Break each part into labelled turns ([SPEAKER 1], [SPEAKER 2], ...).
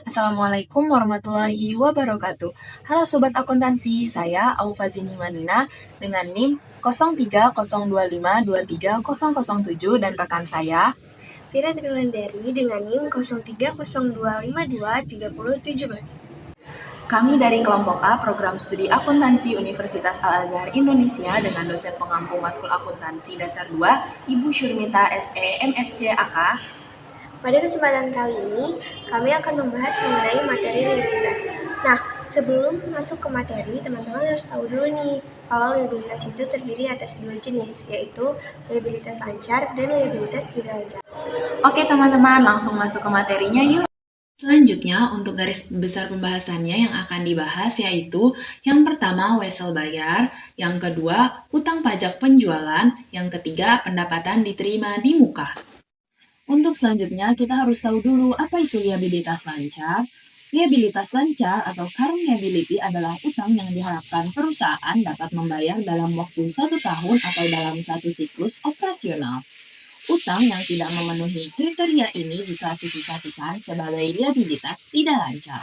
[SPEAKER 1] Assalamualaikum warahmatullahi wabarakatuh. Halo Sobat Akuntansi, saya Aufazini Manina dengan NIM 0302523007 dan rekan saya
[SPEAKER 2] Vira Trilandari dengan NIM 0302523017.
[SPEAKER 1] Kami dari kelompok A Program Studi Akuntansi Universitas Al-Azhar Indonesia dengan dosen pengampu matkul akuntansi dasar 2, Ibu Syurmita SE MSC AK.
[SPEAKER 2] Pada kesempatan kali ini, kami akan membahas mengenai materi liabilitas. Nah, sebelum masuk ke materi, teman-teman harus tahu dulu nih, kalau liabilitas itu terdiri atas dua jenis, yaitu liabilitas lancar dan liabilitas tidak lancar.
[SPEAKER 1] Oke teman-teman, langsung masuk ke materinya yuk. Selanjutnya, untuk garis besar pembahasannya yang akan dibahas yaitu yang pertama, wesel bayar, yang kedua, utang pajak penjualan, yang ketiga, pendapatan diterima di muka. Untuk selanjutnya, kita harus tahu dulu apa itu liabilitas lancar. Liabilitas lancar atau current liability adalah utang yang diharapkan perusahaan dapat membayar dalam waktu 1 tahun atau dalam satu siklus operasional. Utang yang tidak memenuhi kriteria ini diklasifikasikan sebagai liabilitas tidak lancar.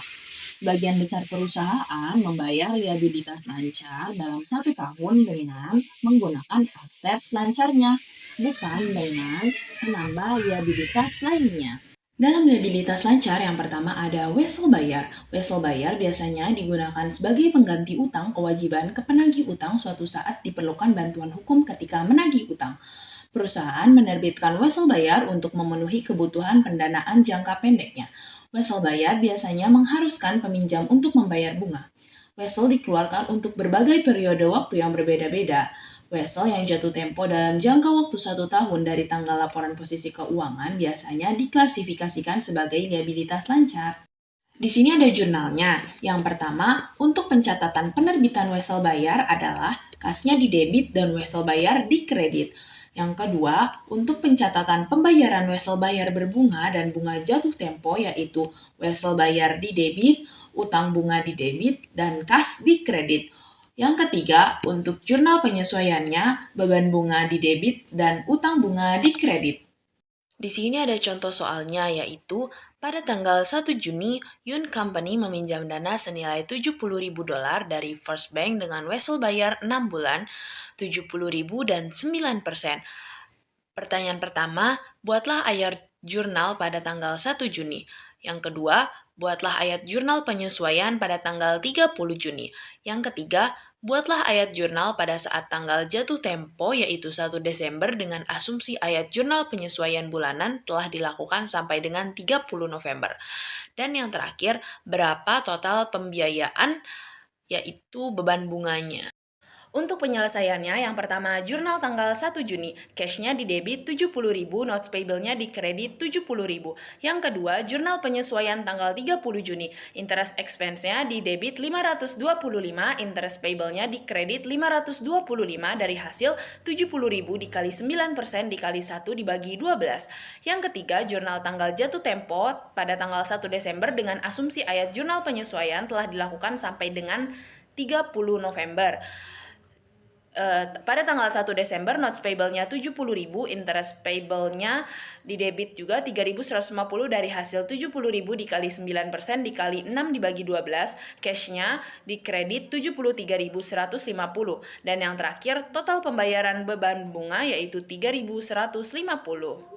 [SPEAKER 1] Sebagian besar perusahaan membayar liabilitas lancar dalam 1 tahun dengan menggunakan aset lancarnya, bukan dengan menambah liabilitas lainnya. Dalam liabilitas lancar yang pertama ada wesel bayar. Wesel bayar biasanya digunakan sebagai pengganti utang kewajiban ke penagih utang suatu saat diperlukan bantuan hukum ketika menagih utang. Perusahaan menerbitkan wesel bayar untuk memenuhi kebutuhan pendanaan jangka pendeknya. Wesel bayar biasanya mengharuskan peminjam untuk membayar bunga. Wesel dikeluarkan untuk berbagai periode waktu yang berbeda-beda. Wesel yang jatuh tempo dalam jangka waktu 1 tahun dari tanggal laporan posisi keuangan biasanya diklasifikasikan sebagai liabilitas lancar. Di sini ada jurnalnya. Yang pertama, untuk pencatatan penerbitan wesel bayar adalah kasnya di debit dan wesel bayar di kredit. Yang kedua, untuk pencatatan pembayaran wesel bayar berbunga dan bunga jatuh tempo yaitu wesel bayar di debit, utang bunga di debit, dan kas di kredit. Yang ketiga, untuk jurnal penyesuaiannya, beban bunga di debit dan utang bunga di kredit. Di sini ada contoh soalnya yaitu pada tanggal 1 Juni, Yun Company meminjam dana senilai $70.000 dari First Bank dengan wesel bayar 6 bulan, 70.000 dan 9%. Pertanyaan pertama, buatlah ayat jurnal pada tanggal 1 Juni. Yang kedua, buatlah ayat jurnal penyesuaian pada tanggal 30 Juni. Yang ketiga, buatlah ayat jurnal pada saat tanggal jatuh tempo yaitu 1 Desember dengan asumsi ayat jurnal penyesuaian bulanan telah dilakukan sampai dengan 30 November. Dan yang terakhir, berapa total pembiayaan yaitu beban bunganya. Untuk penyelesaiannya, yang pertama, jurnal tanggal 1 Juni, cash-nya di debit 70.000, notes payable-nya di kredit 70.000. Yang kedua, jurnal penyesuaian tanggal 30 Juni, interest expense-nya di debit 525, interest payable-nya di kredit 525 dari hasil 70.000 dikali 9% dikali 1 dibagi 12. Yang ketiga, jurnal tanggal jatuh tempo pada tanggal 1 Desember dengan asumsi ayat jurnal penyesuaian telah dilakukan sampai dengan 30 November. Pada tanggal 1 Desember, notes payable-nya 70.000, interest payable-nya di debit juga 3.150 dari hasil 70.000 dikali 9% dikali 6 dibagi 12, cash-nya di kredit 73.150. Dan yang terakhir, total pembayaran beban bunga yaitu 3.150.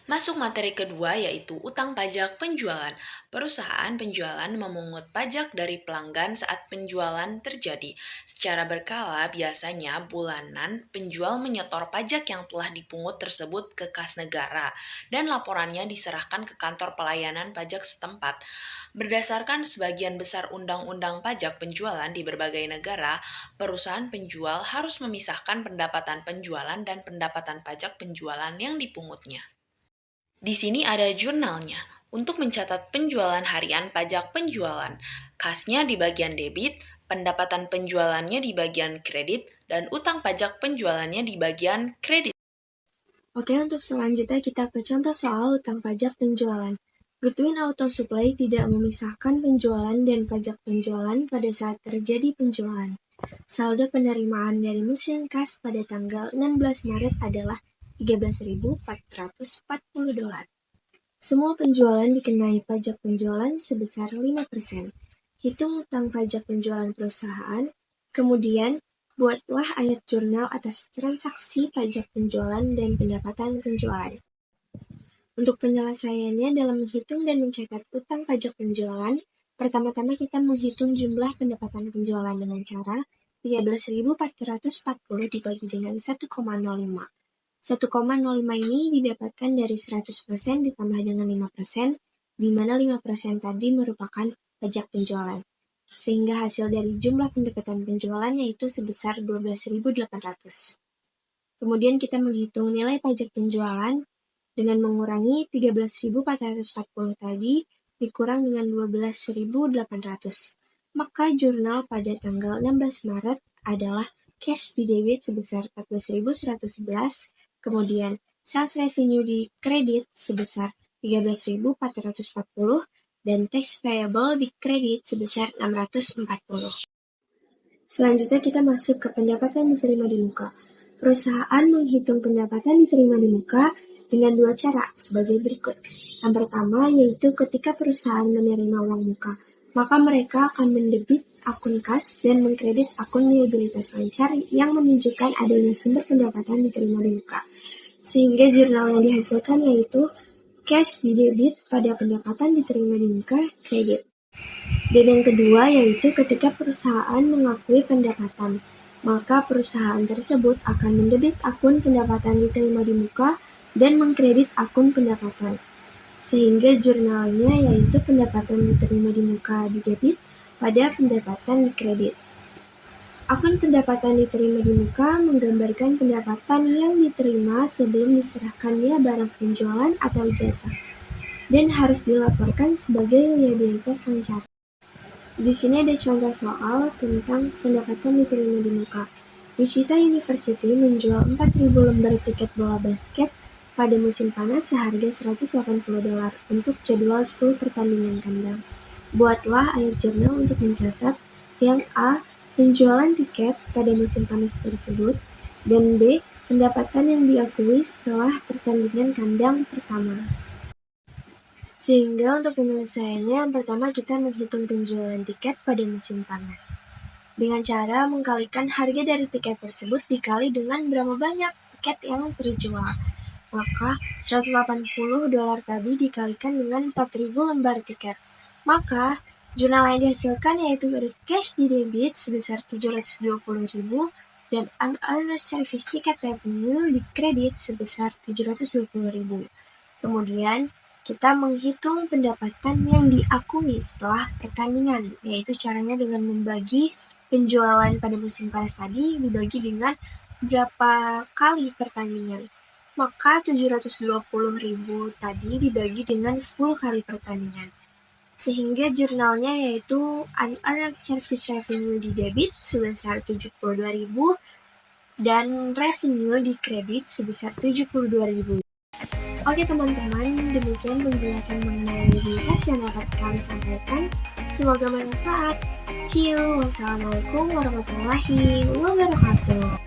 [SPEAKER 1] Masuk materi kedua yaitu utang pajak penjualan. Perusahaan penjualan memungut pajak dari pelanggan saat penjualan terjadi. Secara berkala, biasanya bulanan penjual menyetor pajak yang telah dipungut tersebut ke kas negara dan laporannya diserahkan ke kantor pelayanan pajak setempat. Berdasarkan sebagian besar undang-undang pajak penjualan di berbagai negara, perusahaan penjual harus memisahkan pendapatan penjualan dan pendapatan pajak penjualan yang dipungutnya. Di sini ada jurnalnya. Untuk mencatat penjualan harian pajak penjualan, kasnya di bagian debit, pendapatan penjualannya di bagian kredit, dan utang pajak penjualannya di bagian kredit.
[SPEAKER 2] Oke, untuk selanjutnya kita ke contoh soal utang pajak penjualan. Goodwin Auto Supply tidak memisahkan penjualan dan pajak penjualan pada saat terjadi penjualan. Saldo penerimaan dari mesin kas pada tanggal 16 Maret adalah $13.440. Semua penjualan dikenai pajak penjualan sebesar 5%. Hitung utang pajak penjualan perusahaan, kemudian buatlah ayat jurnal atas transaksi pajak penjualan dan pendapatan penjualan. Untuk penyelesaiannya dalam menghitung dan mencatat utang pajak penjualan, pertama-tama kita menghitung jumlah pendapatan penjualan dengan cara 13.440 dibagi dengan 1,05. 1,05 ini didapatkan dari 100% ditambah dengan 5%, di mana 5% tadi merupakan pajak penjualan. Sehingga hasil dari jumlah pendapatan penjualan yaitu sebesar 12.800. Kemudian kita menghitung nilai pajak penjualan dengan mengurangi 13.440 tadi dikurang dengan 12.800. Maka jurnal pada tanggal 16 Maret adalah cash di debit sebesar 14.111, kemudian sales revenue di kredit sebesar 13.440, dan tax payable di kredit sebesar 640. Selanjutnya kita masuk ke pendapatan diterima di muka. Perusahaan menghitung pendapatan diterima di muka dengan dua cara sebagai berikut. Yang pertama yaitu ketika perusahaan menerima uang muka, maka mereka akan mendebit akun kas dan mengkredit akun liabilitas lancar yang menunjukkan adanya sumber pendapatan diterima di muka. Sehingga jurnal yang dihasilkan yaitu cash di debit pada pendapatan diterima di muka kredit. Dan yang kedua yaitu ketika perusahaan mengakui pendapatan, maka perusahaan tersebut akan mendebit akun pendapatan diterima di muka dan mengkredit akun pendapatan. Sehingga jurnalnya yaitu pendapatan diterima di muka di debit pada pendapatan di kredit. Akun pendapatan diterima di muka menggambarkan pendapatan yang diterima sebelum diserahkannya barang penjualan atau jasa, dan harus dilaporkan sebagai liabilitas lancar. Di sini ada contoh soal tentang pendapatan diterima di muka. Wichita University menjual 4.000 lembar tiket bola basket pada musim panas seharga $180 untuk jadwal 10 pertandingan kandang. Buatlah ayat jurnal untuk mencatat yang A. Penjualan tiket pada musim panas tersebut, dan B. Pendapatan yang diakui setelah pertandingan kandang pertama. Sehingga untuk penyelesaiannya, yang pertama kita menghitung penjualan tiket pada musim panas. Dengan cara mengkalikan harga dari tiket tersebut dikali dengan berapa banyak tiket yang terjual. Maka $180 tadi dikalikan dengan 4.000 lembar tiket. Maka jurnal yang dihasilkan yaitu cash di debit sebesar 720.000 dan unearned service ticket revenue di kredit sebesar 720.000. Kemudian kita menghitung pendapatan yang diakui setelah pertandingan, yaitu caranya dengan membagi penjualan pada musim panas tadi dibagi dengan berapa kali pertandingan. Maka 720.000 tadi dibagi dengan 10 kali pertandingan. Sehingga jurnalnya yaitu unearned service revenue di debit sebesar 72.000 dan revenue di kredit sebesar 72.000. Oke teman-teman, demikian penjelasan mengenai liabilitas yang dapat kami sampaikan. Semoga bermanfaat. See you. Wassalamualaikum warahmatullahi wabarakatuh.